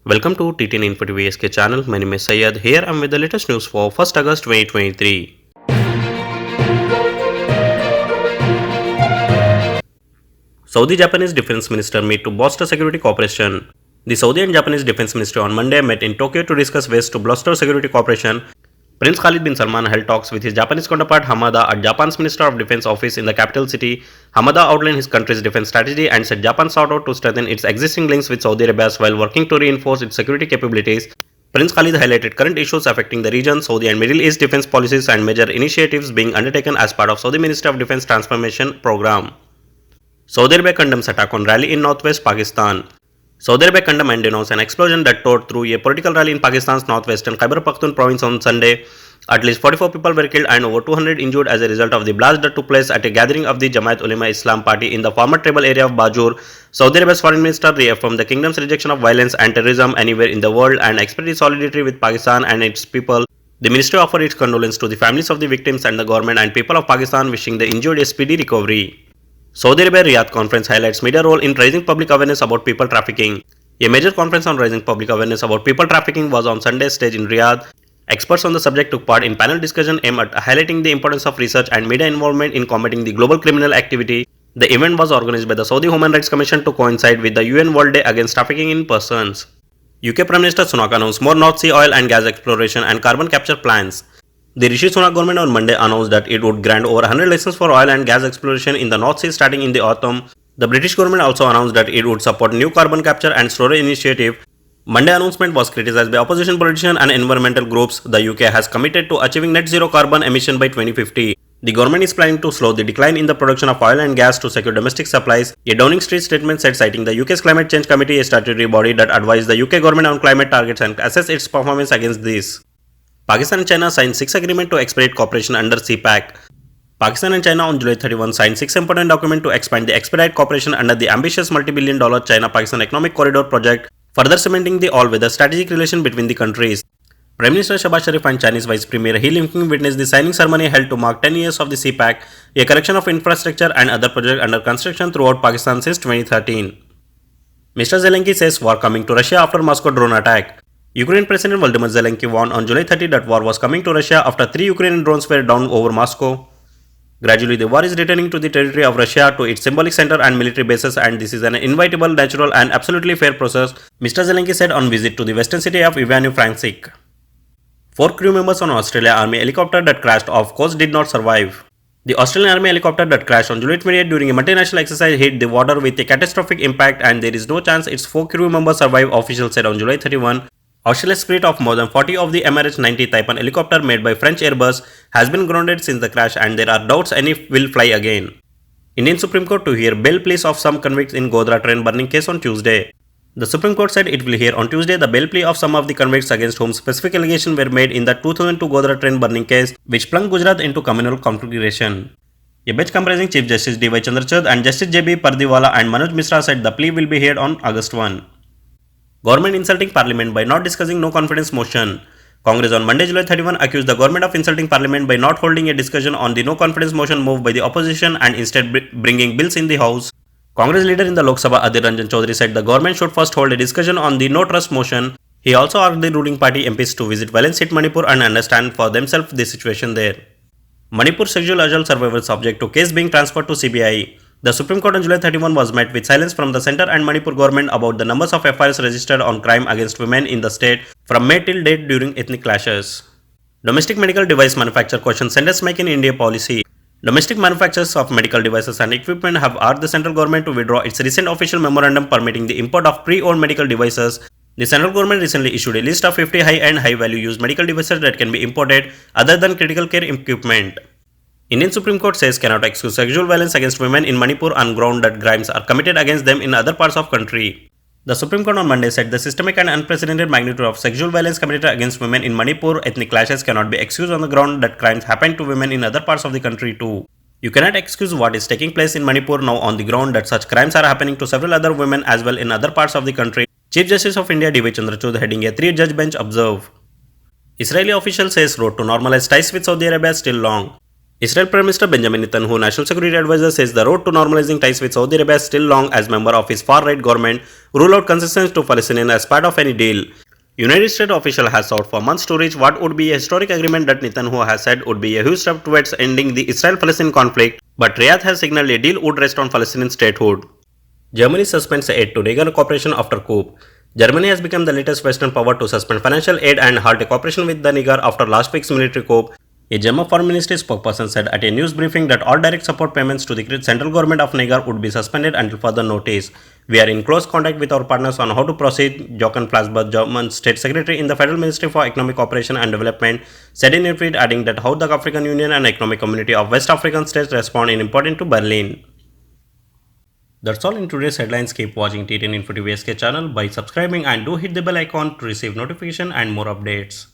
Welcome to TTN Info VSK channel. My name is Syed. Here I am with the latest news for 1st August 2023. Saudi-Japanese Defense Minister meet to bolster security cooperation. The Saudi and Japanese Defense Ministry on Monday met in Tokyo to discuss ways to bolster security cooperation. Prince Khalid bin Salman held talks with his Japanese counterpart Hamada at Japan's Minister of Defense office in the capital city. Hamada outlined his country's defense strategy and said Japan sought out to strengthen its existing links with Saudi Arabia while working to reinforce its security capabilities. Prince Khalid highlighted current issues affecting the region, Saudi and Middle East defense policies and major initiatives being undertaken as part of Saudi Ministry of Defense Transformation Program. Saudi Arabia condemns attack on rally in northwest Pakistan. Saudi Arabia condemned and denounced an explosion that tore through a political rally in Pakistan's northwestern Khyber Pakhtunkhwa province on Sunday. At least 44 people were killed and over 200 injured as a result of the blast that took place at a gathering of the Jamaat Ulema Islam party in the former tribal area of Bajur. Saudi Arabia's foreign minister reaffirmed the kingdom's rejection of violence and terrorism anywhere in the world and expressed its solidarity with Pakistan and its people. The ministry offered its condolences to the families of the victims and the government and people of Pakistan, wishing the injured a speedy recovery. Saudi Arabia Riyadh Conference highlights media role in raising public awareness about people trafficking. A major conference on raising public awareness about people trafficking was on Sunday's stage in Riyadh. Experts on the subject took part in panel discussion aimed at highlighting the importance of research and media involvement in combating the global criminal activity. The event was organized by the Saudi Human Rights Commission to coincide with the UN World Day Against Trafficking in Persons. UK Prime Minister Sunak announced more North Sea oil and gas exploration and carbon capture plans. The Rishi Sunak government on Monday announced that it would grant over 100 licenses for oil and gas exploration in the North Sea starting in the autumn. The British government also announced that it would support new carbon capture and storage initiative. Monday announcement was criticized by opposition politicians and environmental groups. The UK has committed to achieving net zero carbon emission by 2050. The government is planning to slow the decline in the production of oil and gas to secure domestic supplies. A Downing Street statement said, citing the UK's Climate Change Committee, a statutory body that advised the UK government on climate targets and assess its performance against these. Pakistan and China signed 6 agreements to expedite cooperation under CPAC. Pakistan and China on July 31 signed 6 important documents to expand the expedite cooperation under the ambitious multi-billion-dollar China-Pakistan Economic Corridor project, further cementing the all-weather strategic relation between the countries. Prime Minister Shehbaz Sharif and Chinese Vice Premier He Linping witnessed the signing ceremony held to mark 10 years of the CPAC, a collection of infrastructure and other projects under construction throughout Pakistan since 2013. Mr. Zelensky says war coming to Russia after Moscow drone attack. Ukraine President Volodymyr Zelensky warned on July 30 that war was coming to Russia after 3 Ukrainian drones were down over Moscow. Gradually, the war is returning to the territory of Russia, to its symbolic center and military bases, and this is an inevitable, natural and absolutely fair process, Mr. Zelensky said on visit to the western city of Ivano-Frankivsk. 4 crew members on Australian Army helicopter that crashed off coast did not survive. The Australian Army helicopter that crashed on July 28 during a multinational exercise hit the water with a catastrophic impact, and there is no chance its 4 crew members survive, officials said on July 31. Australia's fleet of more than 40 of the MH-90 Type 1 helicopter made by French Airbus has been grounded since the crash, and there are doubts any will fly again. Indian Supreme Court to hear bail pleas of some convicts in Godhra train burning case on Tuesday. The Supreme Court said it will hear on Tuesday the bail plea of some of the convicts against whom specific allegations were made in the 2002 Godhra train burning case, which plunged Gujarat into communal conflagration. A bench comprising Chief Justice D.Y. Chandrachud and Justice J.B. Pardiwala and Manoj Mishra said the plea will be heard on August 1. Government insulting Parliament by not discussing no confidence motion. Congress on Monday, July 31 accused the government of insulting Parliament by not holding a discussion on the no confidence motion moved by the opposition and instead bringing bills in the House. Congress leader in the Lok Sabha Adhir Ranjan Chaudhary said the government should first hold a discussion on the no trust motion. He also asked the ruling party MPs to visit violence hit Manipur and understand for themselves the situation there. Manipur sexual assault survivors subject to case being transferred to CBI. The Supreme Court on July 31 was met with silence from the centre and Manipur government about the numbers of FIRs registered on crime against women in the state from May till date during ethnic clashes. Domestic medical device manufacturer questions sentence Make in India policy. Domestic manufacturers of medical devices and equipment have asked the central government to withdraw its recent official memorandum permitting the import of pre-owned medical devices. The central government recently issued a list of 50 high-end, high-value used medical devices that can be imported other than critical care equipment. Indian Supreme Court says cannot excuse sexual violence against women in Manipur on ground that crimes are committed against them in other parts of country. The Supreme Court on Monday said the systemic and unprecedented magnitude of sexual violence committed against women in Manipur ethnic clashes cannot be excused on the ground that crimes happen to women in other parts of the country too. You cannot excuse what is taking place in Manipur now on the ground that such crimes are happening to several other women as well in other parts of the country, Chief Justice of India D.Y. Chandrachud heading a 3-judge bench observed. Israeli official says road to normalize ties with Saudi Arabia still long. Israel Prime Minister Benjamin Netanyahu, National Security Advisor, says the road to normalizing ties with Saudi Arabia is still long as member of his far-right government rule out concessions to Palestinians as part of any deal. United States official has sought for months to reach what would be a historic agreement that Netanyahu has said would be a huge step towards ending the Israel-Palestine conflict, but Riyadh has signaled a deal would rest on Palestinian statehood. Germany suspends aid to Reagan cooperation after coup. Germany has become the latest Western power to suspend financial aid and halt a cooperation with the Niger after last week's military coup. A German foreign ministry spokesperson said at a news briefing that all direct support payments to the central government of Niger would be suspended until further notice. We are in close contact with our partners on how to proceed, Jochen Plasberg, German State Secretary in the Federal Ministry for Economic Cooperation and Development, said in a tweet, adding that how the African Union and Economic Community of West African states respond is important to Berlin. That's all in today's headlines. Keep watching TTN Info TV SK channel by subscribing and do hit the bell icon to receive notification and more updates.